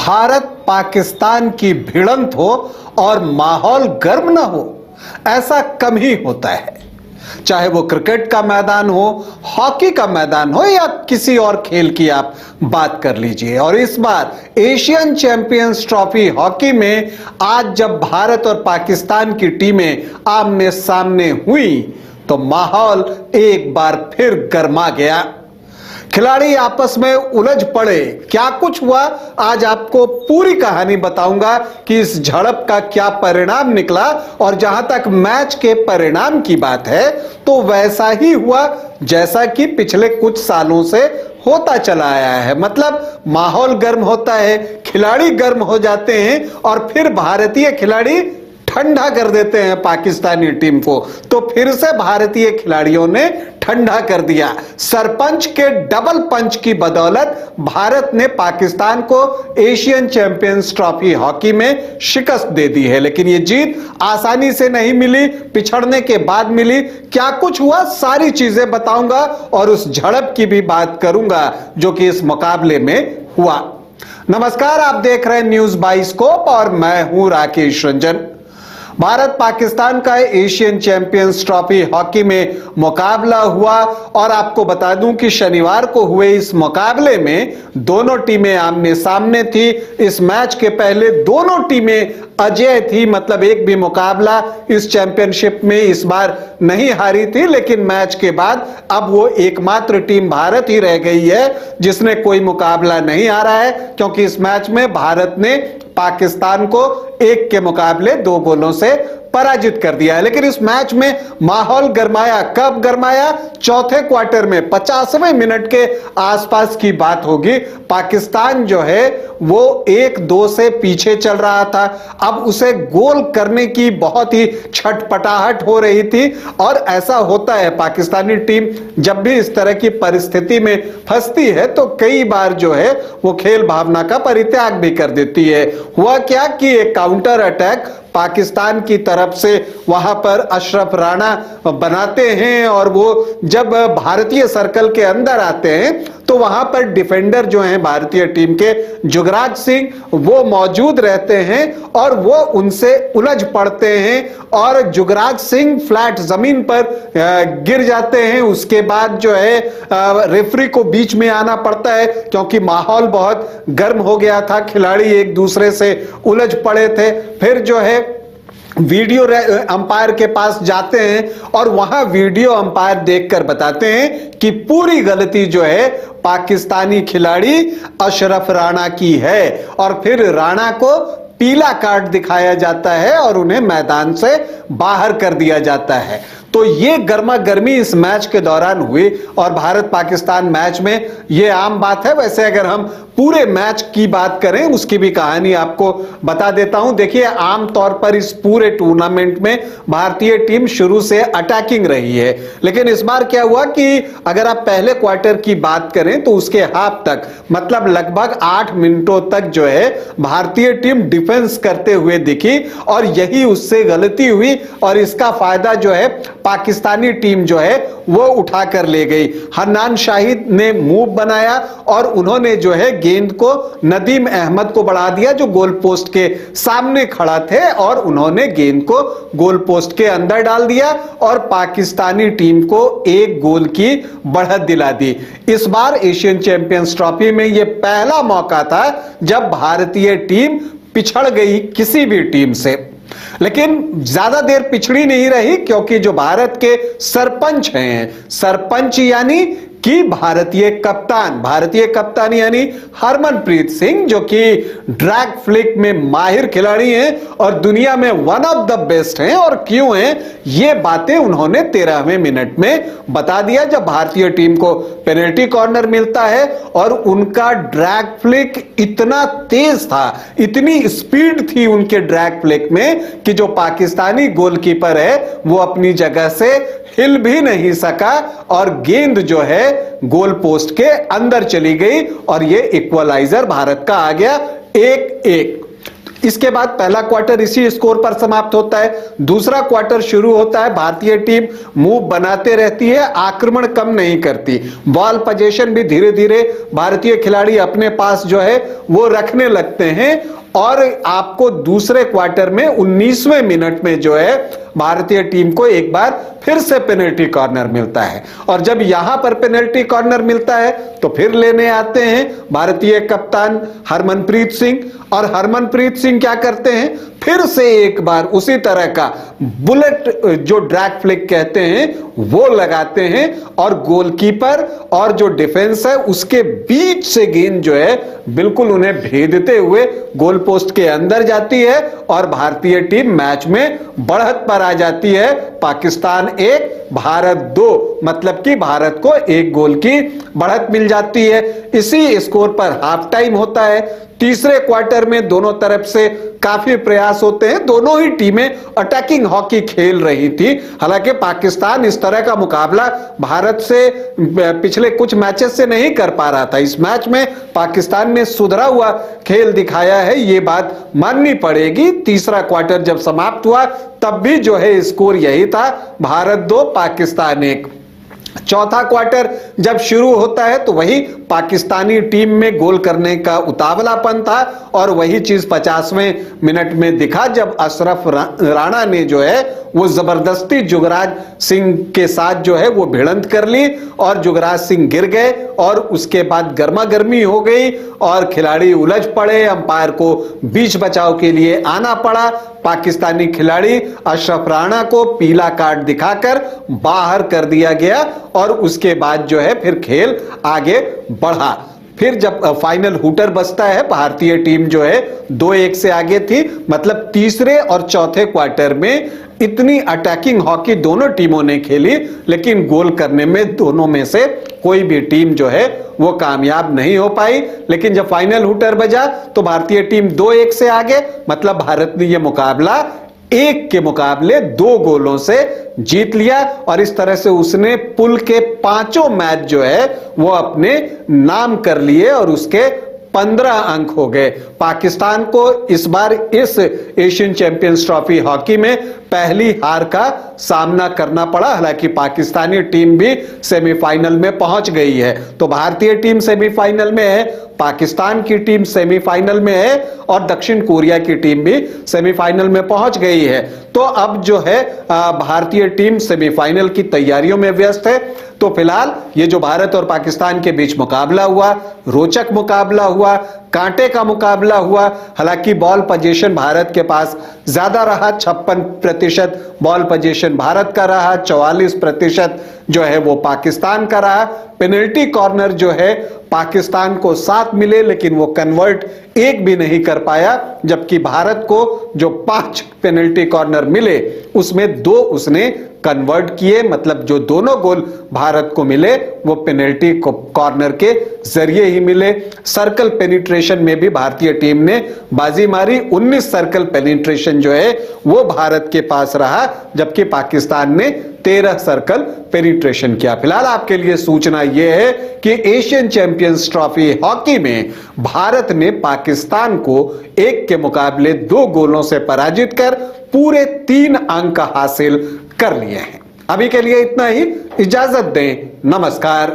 भारत पाकिस्तान की भिड़ंत हो और माहौल गर्म ना हो, ऐसा कम ही होता है। चाहे वो क्रिकेट का मैदान हो, हॉकी का मैदान हो या किसी और खेल की आप बात कर लीजिए। और इस बार एशियन चैंपियंस ट्रॉफी हॉकी में आज जब भारत और पाकिस्तान की टीमें आमने सामने हुई तो माहौल एक बार फिर गर्मा गया। खिलाड़ी आपस में उलझ पड़े। क्या कुछ हुआ, आज आपको पूरी कहानी बताऊंगा कि इस झड़प का क्या परिणाम निकला। और जहां तक मैच के परिणाम की बात है तो वैसा ही हुआ जैसा कि पिछले कुछ सालों से होता चला आया है। मतलब माहौल गर्म होता है, खिलाड़ी गर्म हो जाते हैं और फिर भारतीय खिलाड़ी ठंडा कर देते हैं पाकिस्तानी टीम को। तो फिर से भारतीय खिलाड़ियों ने ठंडा कर दिया। सरपंच के डबल पंच की बदौलत भारत ने पाकिस्तान को एशियन चैंपियंस ट्रॉफी हॉकी में शिकस्त दे दी है। लेकिन यह जीत आसानी से नहीं मिली, पिछड़ने के बाद मिली। क्या कुछ हुआ, सारी चीजें बताऊंगा और उस झड़प की भी बात करूंगा जो कि इस मुकाबले में हुआ। नमस्कार, आप देख रहे हैं न्यूज बाइस्कोप और मैं हूं राकेश रंजन। भारत पाकिस्तान का एशियन चैंपियंस ट्रॉफी हॉकी में मुकाबला हुआ और आपको बता दूं कि शनिवार को हुए इस मुकाबले में दोनों टीमें आमने सामने थी। इस मैच के पहले दोनों टीमें अजेय थी, मतलब एक भी मुकाबला इस चैंपियनशिप में इस बार नहीं हारी थी। लेकिन मैच के बाद अब वो एकमात्र टीम भारत ही रह गई है जिसने कोई मुकाबला नहीं हारा है, क्योंकि इस मैच में भारत ने पाकिस्तान को एक के मुकाबले 2 गोलों से पराजित कर दिया है। लेकिन इस मैच में माहौल गरमाया। कब गरमाया? चौथे क्वार्टर में 50वें मिनट के आसपास की बात होगी। पाकिस्तान जो है वो 1-2 से पीछे चल रहा था। अब उसे गोल करने की बहुत ही छटपटाहट हो रही थी। और ऐसा होता है, पाकिस्तानी टीम जब भी इस तरह की परिस्थिति में फंसती है तो कई बार जो है वो खेल भावना का परित्याग भी कर देती है। हुआ क्या कि एक काउंटर अटैक पाकिस्तान की तरफ से वहां पर अशरफ राणा बनाते हैं और वो जब भारतीय सर्कल के अंदर आते हैं तो वहां पर डिफेंडर जो हैं भारतीय टीम के, जुगराज सिंह, वो मौजूद रहते हैं और वो उनसे उलझ पड़ते हैं और जुगराज सिंह फ्लैट जमीन पर गिर जाते हैं। उसके बाद जो है रेफरी को बीच में आना पड़ता है क्योंकि माहौल बहुत गर्म हो गया था, खिलाड़ी एक दूसरे से उलझ पड़े थे। फिर जो है वीडियो अंपायर के पास जाते हैं और वहां वीडियो अंपायर देखकर बताते हैं कि पूरी गलती जो है पाकिस्तानी खिलाड़ी अशरफ राणा की है। और फिर राणा को पीला कार्ड दिखाया जाता है और उन्हें मैदान से बाहर कर दिया जाता है। तो ये गर्मा गर्मी इस मैच के दौरान हुई और भारत पाकिस्तान मैच में ये आम बात है। वैसे अगर हम पूरे मैच की बात करें, उसकी भी कहानी आपको बता देता हूं। देखिए, आमतौर पर इस पूरे टूर्नामेंट में भारतीय टीम शुरू से अटैकिंग रही है। लेकिन इस बार क्या हुआ कि अगर आप पहले क्वार्टर की बात करें तो उसके हाफ तक, मतलब लगभग 8 मिनटों तक जो है भारतीय टीम डिफेंस करते हुए दिखी और यही उससे गलती हुई और इसका फायदा जो है पाकिस्तानी टीम जो है वो उठाकर ले गई। हन्नान शाहिद ने मूव बनाया और उन्होंने जो है गेंद को नदीम अहमद को बढ़ा दिया जो गोल पोस्ट के सामने खड़ा थे और उन्होंने गेंद को गोल पोस्ट के अंदर डाल दिया और पाकिस्तानी टीम को 1 गोल की बढ़त दिला दी। इस बार एशियन चैंपियंस ट्रॉफी में यह पहला मौका था जब भारतीय टीम पिछड़ गई किसी भी टीम से। लेकिन ज्यादा देर पिछड़ी नहीं रही क्योंकि जो भारत के सरपंच हैं, सरपंच यानी कि भारतीय कप्तान यानी हरमनप्रीत सिंह, जो कि ड्रैग फ्लिक में माहिर खिलाड़ी हैं और दुनिया में वन ऑफ द बेस्ट हैं। और क्यों हैं ये बातें उन्होंने 13वें मिनट में बता दिया जब भारतीय टीम को पेनल्टी कॉर्नर मिलता है और उनका ड्रैग फ्लिक इतना तेज था, इतनी स्पीड थी उनके ड्रैग फ्लिक में कि जो पाकिस्तानी गोलकीपर है वो अपनी जगह से हिल भी नहीं सका और गेंद जो है गोल पोस्ट के अंदर चली गई और ये इक्वलाइजर भारत का आ गया 1-1। इसके बाद पहला क्वार्टर इसी स्कोर पर समाप्त होता है। दूसरा क्वार्टर शुरू होता है, भारतीय टीम मूव बनाते रहती है, आक्रमण कम नहीं करती, बॉल पोजीशन भी धीरे धीरे भारतीय खिलाड़ी अपने पास जो है वो रखने लगते हैं और आपको दूसरे क्वार्टर में 19वें मिनट में जो है भारतीय टीम को एक बार फिर से पेनल्टी कॉर्नर मिलता है और जब यहां पर पेनल्टी कॉर्नर मिलता है तो फिर लेने आते हैं भारतीय कप्तान हरमनप्रीत सिंह और हरमनप्रीत सिंह क्या करते हैं, फिर से एक बार उसी तरह का बुलेट जो ड्रैग फ्लिक कहते हैं वो लगाते हैं और गोलकीपर और जो डिफेंस है उसके बीच से गेंद जो है बिल्कुल उन्हें भेदते हुए गोल पोस्ट के अंदर जाती है और भारतीय टीम मैच में बढ़त पर आ जाती है। पाकिस्तान 1 भारत 2, मतलब कि भारत को 1 गोल की बढ़त मिल जाती है। इसी स्कोर पर हाफ टाइम होता है। तीसरे क्वार्टर में दोनों तरफ से काफी प्रयास होते हैं, दोनों ही टीमें अटैकिंग हॉकी खेल रही थी। हालांकि पाकिस्तान इस तरह का मुकाबला भारत से पिछले कुछ मैचेस से नहीं कर पा रहा था। इस मैच में पाकिस्तान ने सुधरा हुआ खेल दिखाया है, ये बात माननी पड़ेगी। तीसरा क्वार्टर जब समाप्त हुआ तब भी जो है स्कोर यही था, भारत 2 पाकिस्तान 1। चौथा क्वार्टर जब शुरू होता है तो वही पाकिस्तानी टीम में गोल करने का उतावलापन था और वही चीज 50वें मिनट में दिखा जब अशरफ राणा ने जो है वो जबरदस्ती जुगराज सिंह के साथ जो है वो भिड़ंत कर ली और जुगराज सिंह गिर गए और उसके बाद गर्मा गर्मी हो गई और खिलाड़ी उलझ पड़े, अंपायर को बीच बचाव के लिए आना पड़ा। पाकिस्तानी खिलाड़ी अशरफ राणा को पीला कार्ड दिखाकर बाहर कर दिया गया और उसके बाद जो है फिर खेल आगे बढ़ा। फिर जब फाइनल हुटर बजता है, भारतीय टीम जो है 2-1 से आगे थी। मतलब तीसरे और चौथे क्वार्टर में इतनी अटैकिंग हॉकी दोनों टीमों ने खेली, लेकिन गोल करने में दोनों में से कोई भी टीम जो है वो कामयाब नहीं हो पाई। लेकिन जब फाइनल हुटर बजा तो भारतीय टीम 2-1 से आगे, मतलब भारत ने यह मुकाबला 1 के मुकाबले 2 गोलों से जीत लिया और इस तरह से उसने पुल के 5 मैच जो है वो अपने नाम कर लिए और उसके 15 अंक हो गए। पाकिस्तान को इस बार इस एशियन चैंपियंस ट्रॉफी हॉकी में पहली हार का सामना करना पड़ा। हालांकि पाकिस्तानी टीम भी सेमीफाइनल में पहुंच गई है। तो भारतीय टीम सेमीफाइनल में है, पाकिस्तान की टीम सेमीफाइनल में है और दक्षिण कोरिया की टीम भी सेमीफाइनल में पहुंच गई है। तो अब जो है भारतीय टीम सेमीफाइनल की तैयारियों में व्यस्त है। तो फिलहाल ये जो भारत और पाकिस्तान के बीच मुकाबला हुआ, रोचक मुकाबला हुआ, कांटे का मुकाबला हुआ। हालांकि बॉल पोजीशन भारत के पास ज्यादा रहा, 56% बॉल पोजीशन भारत का रहा, 44% जो है वो पाकिस्तान का रहा। पेनल्टी कॉर्नर जो है पाकिस्तान को 7 मिले, लेकिन वो कन्वर्ट एक भी नहीं कर पाया, जबकि भारत को जो 5 पेनल्टी कॉर्नर मिले उसमें 2 उसने कन्वर्ट किए। मतलब जो दोनों गोल भारत को मिले वो पेनल्टी कॉर्नर के जरिए ही मिले। सर्कल पेनिट्रेशन में भी भारतीय टीम ने बाजी मारी, 19 सर्कल पेनिट्रेशन जो है वो भारत के पास रहा, जबकि पाकिस्तान ने 13 सर्कल पेनिट्रेशन किया। फिलहाल आपके लिए सूचना यह है कि एशियन चैंपियंस ट्रॉफी हॉकी में भारत ने पाकिस्तान को 1 के मुकाबले 2 गोलों से पराजित कर पूरे 3 अंक हासिल कर लिए हैं। अभी के लिए इतना ही, इजाजत दें, नमस्कार।